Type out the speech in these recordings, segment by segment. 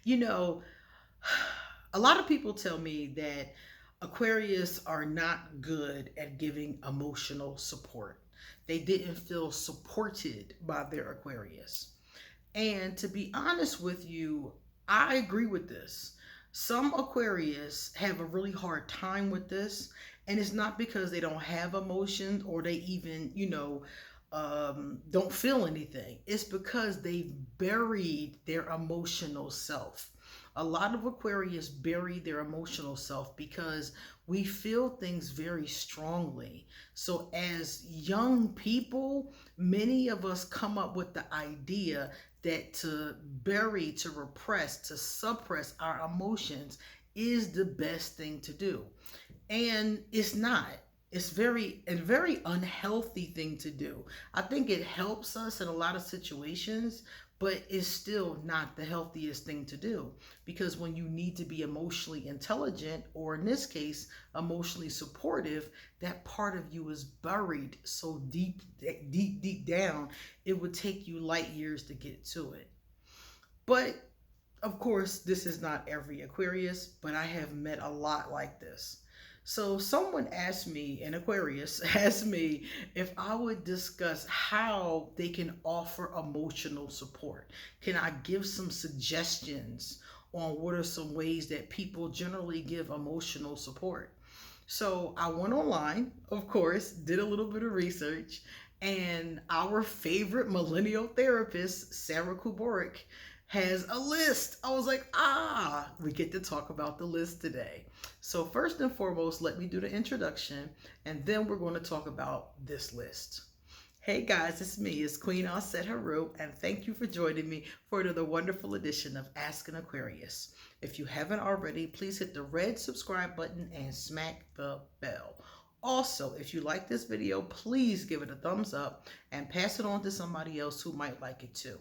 You know, a lot of people tell me that Aquarius are not good at giving emotional support. They didn't feel supported by their Aquarius. And to be honest with you, I agree with this. Some Aquarius have a really hard time with this, and it's not because they don't have emotions or they even, don't feel anything. It's because they've buried their emotional self. A lot of Aquarius bury their emotional self because we feel things very strongly. So, as young people, many of us come up with the idea that to bury, to repress, to suppress our emotions is the best thing to do. And it's not. It's very unhealthy thing to do. I think it helps us in a lot of situations, but it's still not the healthiest thing to do, because when you need to be emotionally intelligent, or in this case emotionally supportive, that part of you is buried so deep down, it would take you light years to get to it. But of course, this is not every Aquarius, but I have met a lot like this. So someone asked me, an Aquarius asked me if I would discuss how they can offer emotional support. Can I give some suggestions on what are some ways that people generally give emotional support? So I went online, of course, did a little bit of research, and our favorite millennial therapist, Sarah Kuborik, has a list. I was like, we get to talk about the list today. So, first and foremost, let me do the introduction, and then we're going to talk about this list. Hey guys, it's me, it's Queen Aset Haru, and thank you for joining me for another wonderful edition of Ask an Aquarius. If you haven't already, please hit the red subscribe button and smack the bell. Also, if you like this video, please give it a thumbs up and pass it on to somebody else who might like it too.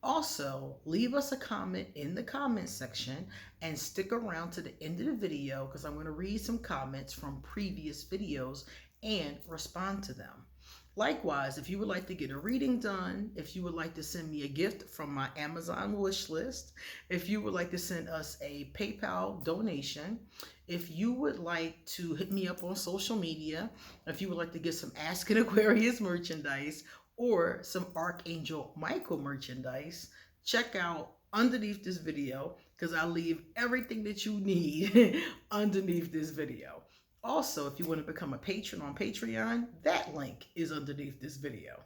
Also, leave us a comment in the comment section and stick around to the end of the video, because I'm going to read some comments from previous videos and respond to them. Likewise, if you would like to get a reading done, if you would like to send me a gift from my Amazon wish list, if you would like to send us a PayPal donation, if you would like to hit me up on social media, if you would like to get some Ask an Aquarius merchandise or some ArchAngel Michael merchandise, check out underneath this video, because I leave everything that you need underneath this video. Also, if you want to become a patron on Patreon, that link is underneath this video.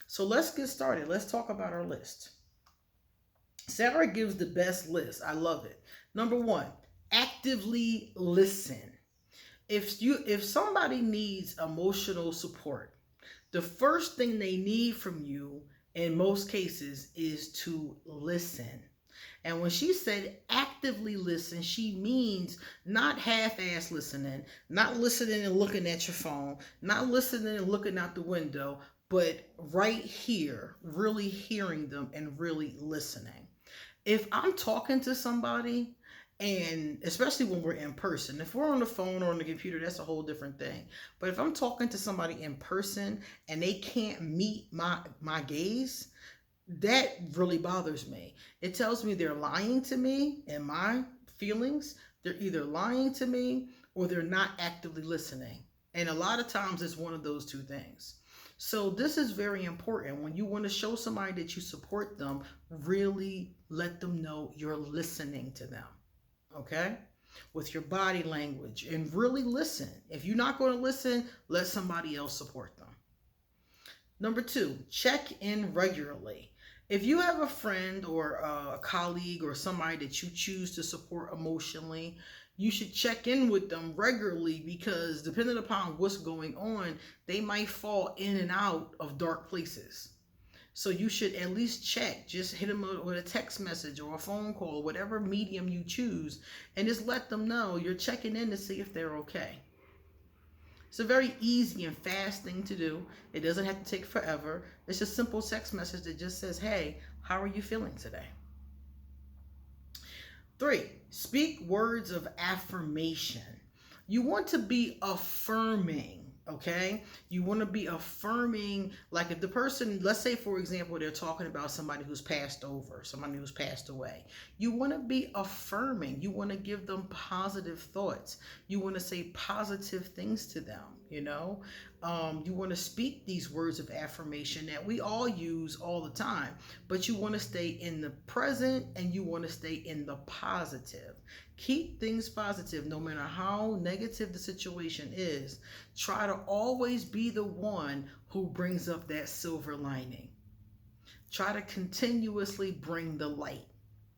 So let's get started. Let's talk about our list. Sarah gives the best list. I love it. Number one, actively listen. If somebody needs emotional support, the first thing they need from you in most cases is to listen. And when she said actively listen, she means not half-ass listening, not listening and looking at your phone, not listening and looking out the window, but right here, really hearing them and really listening. If I'm talking to somebody, and especially when we're in person, if we're on the phone or on the computer, that's a whole different thing. But if I'm talking to somebody in person and they can't meet my gaze, that really bothers me. It tells me they're lying to me and my feelings. They're either lying to me or they're not actively listening. And a lot of times it's one of those two things. So this is very important. When you want to show somebody that you support them, really let them know you're listening to them. Okay? With your body language, and really listen. If you're not going to listen, let somebody else support them. Number two, check in regularly. If you have a friend or a colleague or somebody that you choose to support emotionally, you should check in with them regularly, because depending upon what's going on, they might fall in and out of dark places. So you should at least check. Just hit them with a text message or a phone call, whatever medium you choose, and just let them know you're checking in to see if they're okay. It's a very easy and fast thing to do. It doesn't have to take forever. It's a simple text message that just says, hey, how are you feeling today? Three, speak words of affirmation. You want to be affirming Okay, you want to be affirming, like if the person, let's say for example, they're talking about somebody who's passed over, somebody who's passed away, you want to be affirming, you want to give them positive thoughts, you want to say positive things to them, you know. You want to speak these words of affirmation that we all use all the time, but you want to stay in the present and you want to stay in the positive. Keep things positive no matter how negative the situation is. Try to always be the one who brings up that silver lining. Try to continuously bring the light,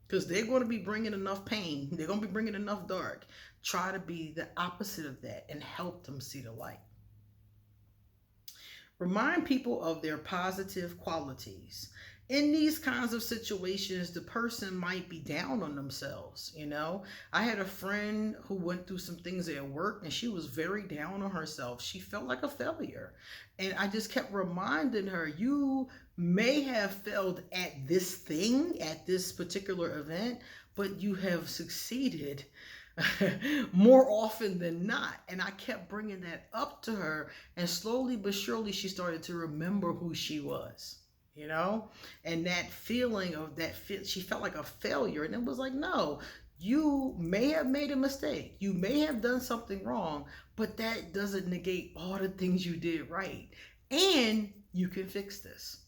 because they're going to be bringing enough pain. They're going to be bringing enough dark. Try to be the opposite of that and help them see the light. Remind people of their positive qualities. In these kinds of situations, the person might be down on themselves. You know, I had a friend who went through some things at work and she was very down on herself. She felt like a failure. And I just kept reminding her, you may have failed at this thing, at this particular event, but you have succeeded more often than not. And I kept bringing that up to her, and slowly but surely she started to remember who she was, you know. And that feeling of that she felt like a failure, and it was like, no, you may have made a mistake, you may have done something wrong, but that doesn't negate all the things you did right, and you can fix this.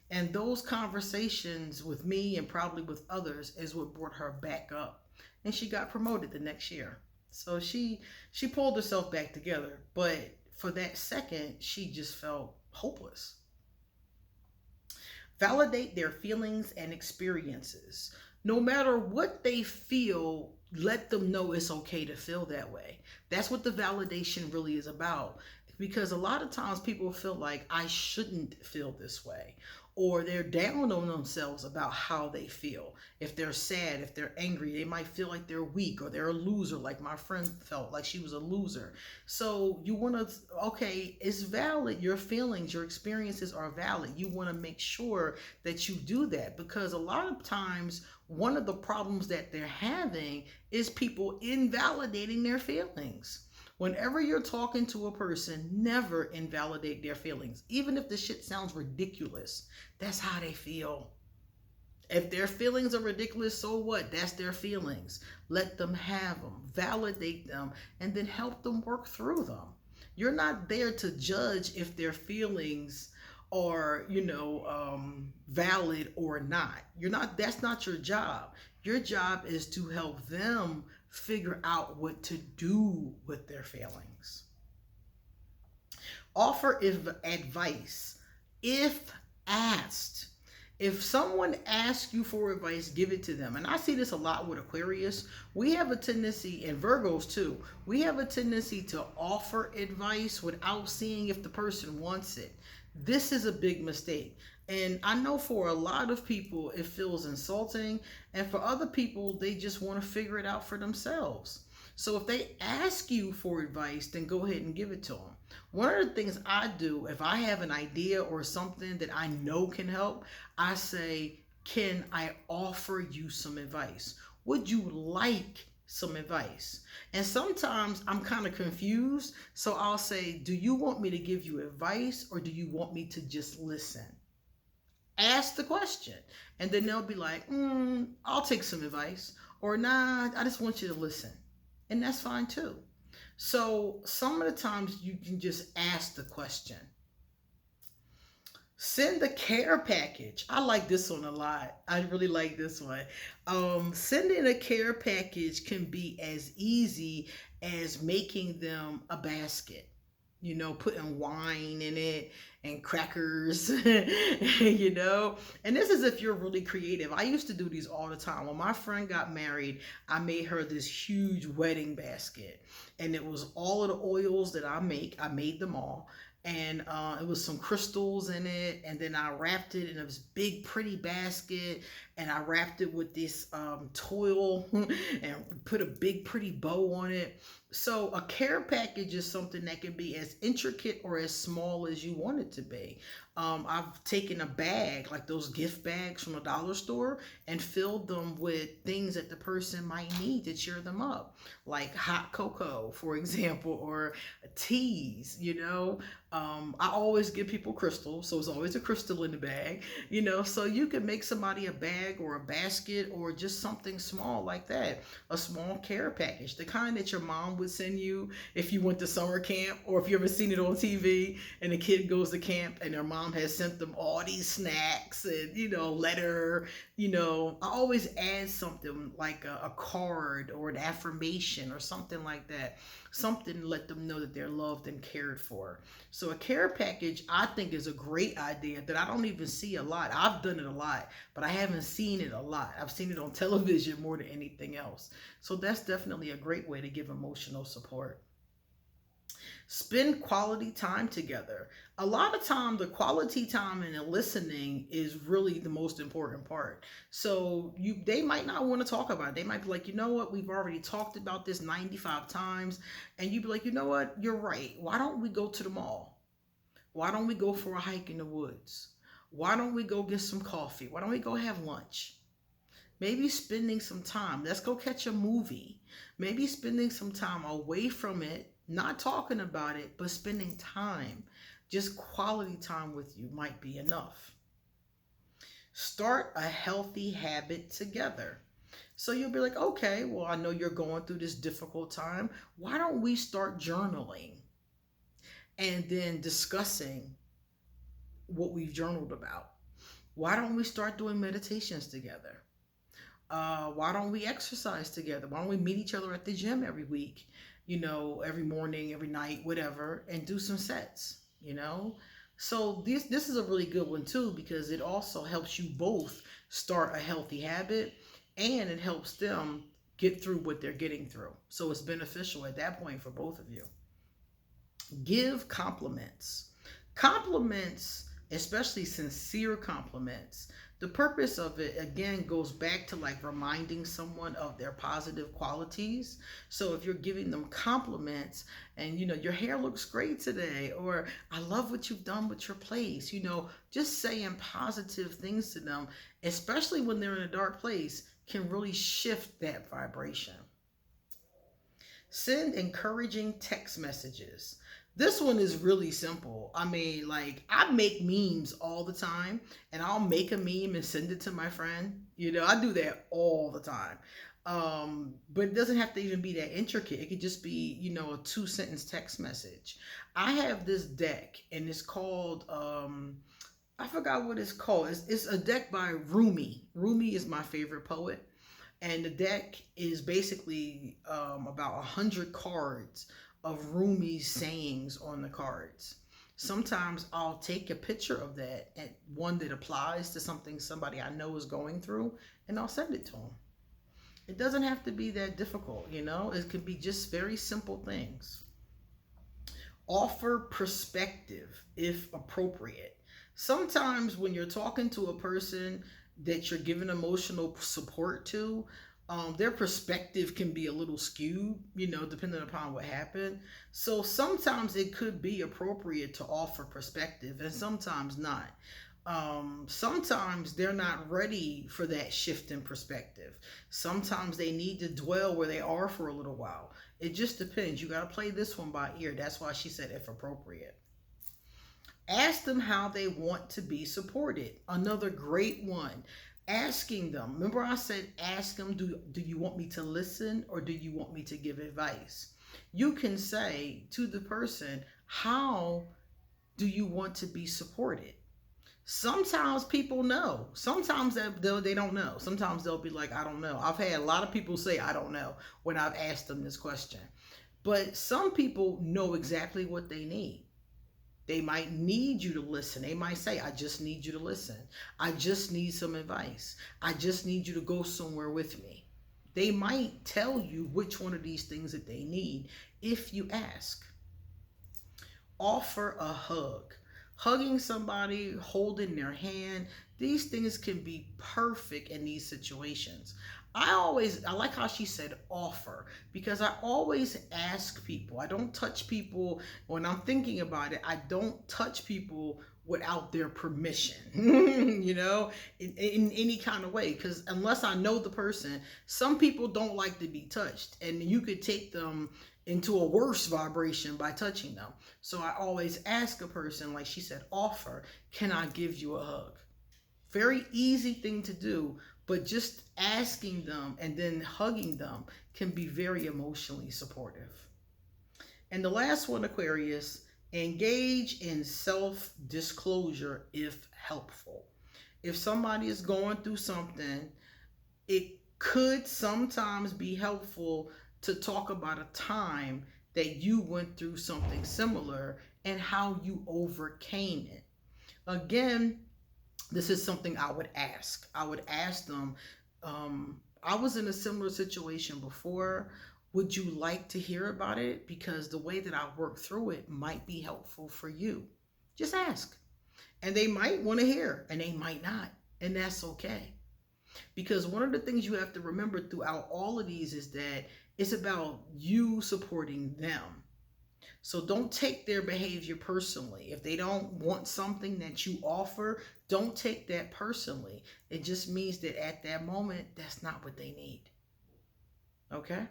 And those conversations with me and probably with others is what brought her back up, and she got promoted the next year. So she pulled herself back together, but for that second she just felt hopeless. Validate their feelings and experiences. No matter what they feel, let them know it's okay to feel that way. That's what the validation really is about. Because a lot of times people feel like I shouldn't feel this way, or they're down on themselves about how they feel. If they're sad, if they're angry, they might feel like they're weak or they're a loser, like my friend felt like she was a loser. So you want to, okay, it's valid. Your feelings, your experiences are valid. You want to make sure that you do that, because a lot of times one of the problems that they're having is people invalidating their feelings. Whenever you're talking to a person, never invalidate their feelings. Even if the shit sounds ridiculous, that's how they feel. If their feelings are ridiculous, so what? That's their feelings. Let them have them, validate them, and then help them work through them. You're not there to judge if their feelings are, valid or not. That's not your job. Your job is to help them figure out what to do with their feelings. Offer advice if asked. If someone asks you for advice, give it to them. And I see this a lot with Aquarius. We have a tendency, and Virgos too, we have a tendency to offer advice without seeing if the person wants it. This is a big mistake. And I know for a lot of people it feels insulting, and for other people they just want to figure it out for themselves. So if they ask you for advice, then go ahead and give it to them. One of the things I do, if I have an idea or something that I know can help, I say, can I offer you some advice? Would you like some advice? And sometimes I'm kind of confused, so I'll say, do you want me to give you advice, or do you want me to just listen? Ask the question, and then they'll be like, I'll take some advice, or nah, I just want you to listen. And that's fine too. So some of the times you can just ask the question. Send a care package. I like this one a lot. I really like this one. Sending a care package can be as easy as making them a basket. Putting wine in it and crackers, And this is if you're really creative. I used to do these all the time. When my friend got married, I made her this huge wedding basket. And it was all of the oils that I make. I made them all. And it was some crystals in it. And then I wrapped it in this big, pretty basket. and I wrapped it with this toil and put a big pretty bow on it. So a care package is something that can be as intricate or as small as you want it to be. I've taken a bag, like those gift bags from a dollar store, and filled them with things that the person might need to cheer them up, like hot cocoa, for example, or teas, I always give people crystals, so it's always a crystal in the bag, so you can make somebody a bag or a basket or just something small like that, a small care package, the kind that your mom would send you if you went to summer camp, or if you ever seen it on TV and a kid goes to camp and their mom has sent them all these snacks and, letter, I always add something like a card or an affirmation or something like that, something to let them know that they're loved and cared for. So a care package, I think, is a great idea that I don't even see a lot. I've done it a lot, but I haven't seen it a lot. I've seen it on television more than anything else. So that's definitely a great way to give emotional support. Spend quality time together. A lot of time, the quality time and the listening is really the most important part. So they might not want to talk about it. They might be like, you know what, we've already talked about this 95 times. And you'd be like, you know what, you're right. Why don't we go to the mall? Why don't we go for a hike in the woods? Why don't we go get some coffee? Why don't we go have lunch? Maybe spending some time. Let's go catch a movie. Maybe spending some time away from it, not talking about it, but spending time. Just quality time with you might be enough. Start a healthy habit together. So you'll be like, okay, well, I know you're going through this difficult time. Why don't we start journaling and then discussing what we've journaled about? Why don't we start doing meditations together? Why don't we exercise together? Why don't we meet each other at the gym every week, every morning, every night, whatever, and do some sets. So this is a really good one too, because it also helps you both start a healthy habit, and it helps them get through what they're getting through. So it's beneficial at that point for both of you. Give compliments. Compliments, especially sincere compliments, the purpose of it again goes back to like reminding someone of their positive qualities. So if you're giving them compliments and your hair looks great today, or I love what you've done with your place, just saying positive things to them, especially when they're in a dark place, can really shift that vibration. Send encouraging text messages. This one is really simple. I mean, like, I make memes all the time, and I'll make a meme and send it to my friend. I do that all the time. But it doesn't have to even be that intricate. It could just be, a 2 sentence text message. I have this deck, and it's called, I forgot what it's called. It's a deck by Rumi. Rumi is my favorite poet. And the deck is basically about 100 cards of Rumi's sayings on the cards. Sometimes I'll take a picture of that, and one that applies to something somebody I know is going through, and I'll send it to them. It doesn't have to be that difficult, It could be just very simple things. Offer perspective if appropriate. Sometimes when you're talking to a person that you're giving emotional support to, their perspective can be a little skewed, depending upon what happened. So sometimes it could be appropriate to offer perspective, and sometimes not. Sometimes they're not ready for that shift in perspective. Sometimes they need to dwell where they are for a little while. It just depends. You got to play this one by ear. That's why she said if appropriate. Ask them how they want to be supported. Another great one. Asking them. Remember I said ask them, do you want me to listen, or do you want me to give advice? You can say to the person, how do you want to be supported? Sometimes people know. Sometimes they don't know. Sometimes they'll be like, I don't know. I've had a lot of people say, I don't know, when I've asked them this question. But some people know exactly what they need. They might need you to listen. They might say, I just need you to listen. I just need some advice. I just need you to go somewhere with me. They might tell you which one of these things that they need if you ask. Offer a hug. Hugging somebody, holding their hand, these things can be perfect in these situations. I like how she said offer, because I always ask people. I don't touch people when I'm thinking about it. I don't touch people without their permission, in any kind of way. Because unless I know the person, some people don't like to be touched, and you could take them into a worse vibration by touching them. So I always ask a person, like she said, offer, can I give you a hug? Very easy thing to do, but just asking them and then hugging them can be very emotionally supportive. And the last one, Aquarius, engage in self-disclosure if helpful. If somebody is going through something, it could sometimes be helpful to talk about a time that you went through something similar and how you overcame it. Again, this is something I would ask. I would ask them, I was in a similar situation before. Would you like to hear about it? Because the way that I worked through it might be helpful for you. Just ask. And they might want to hear, and they might not. And that's okay. Because one of the things you have to remember throughout all of these is that it's about you supporting them. So don't take their behavior personally. If they don't want something that you offer, don't take that personally. It just means that at that moment, that's not what they need. Okay?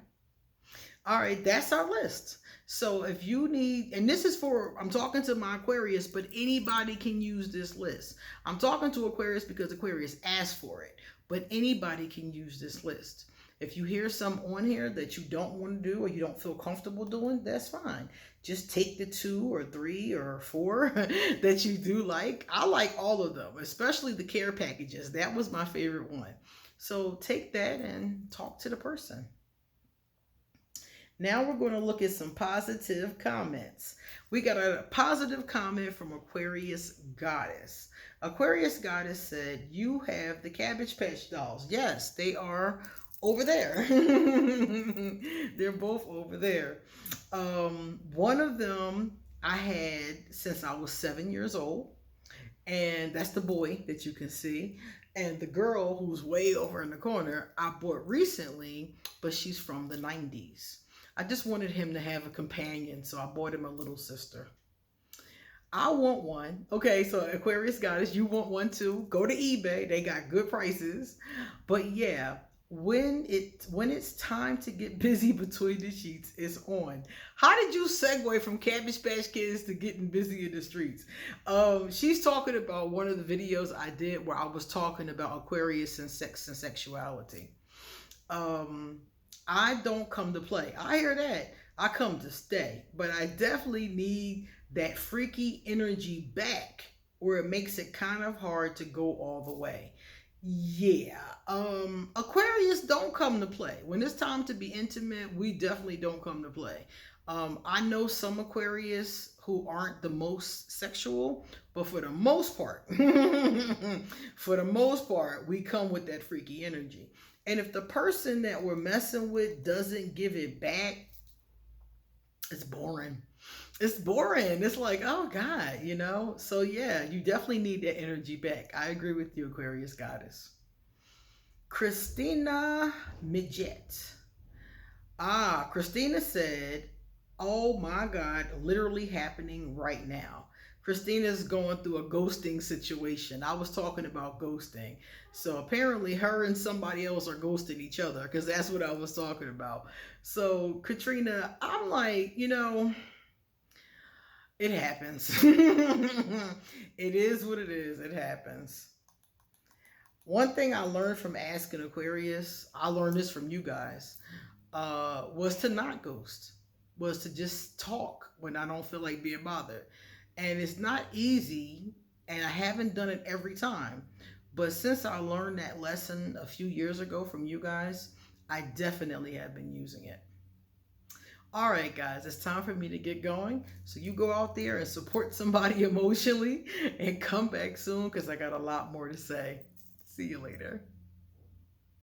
All right, that's our list. So if you need, and this is for, I'm talking to my Aquarius, but anybody can use this list. I'm talking to Aquarius because Aquarius asked for it, but anybody can use this list. If you hear some on here that you don't want to do or you don't feel comfortable doing, that's fine. Just take the 2 or 3 or 4 that you do like. I like all of them, especially the care packages. That was my favorite one. So take that and talk to the person. Now we're going to look at some positive comments. We got a positive comment from Aquarius Goddess. Aquarius Goddess said, you have the Cabbage Patch dolls. Yes, they are over there. They're both over there. One of them I had since I was 7 years old, and that's the boy that you can see. And the girl who's way over in the corner, I bought recently, but she's from the 90s. I just wanted him to have a companion, so I bought him a little sister. I want one. Okay, so Aquarius Goddess, you want one too? Go to eBay. They got good prices. But yeah, when it's time to get busy between the sheets, it's on. How did you segue from Cabbage Patch Kids to getting busy in the streets? She's talking about one of the videos I did where I was talking about Aquarius and sex and sexuality. I don't come to play. I hear that. I come to stay. But I definitely need that freaky energy back, where it makes it kind of hard to go all the way. Yeah. Aquarius don't come to play. When it's time to be intimate, we definitely don't come to play. I know some Aquarius who aren't the most sexual, but for the most part, we come with that freaky energy. And if the person that we're messing with doesn't give it back, it's boring. It's boring. It's like, oh God, So yeah, you definitely need that energy back. I agree with you, Aquarius Goddess. Christina Midget. Christina said, oh my God, literally happening right now. Christina's going through a ghosting situation. I was talking about ghosting. So apparently her and somebody else are ghosting each other, because that's what I was talking about. So Katrina, I'm like, it happens. It is what it is. It happens. One thing I learned from asking Aquarius, I learned this from you guys, was to not ghost, was to just talk when I don't feel like being bothered. And it's not easy, and I haven't done it every time. But since I learned that lesson a few years ago from you guys, I definitely have been using it. All right, guys, it's time for me to get going. So you go out there and support somebody emotionally and come back soon, because I got a lot more to say. See you later.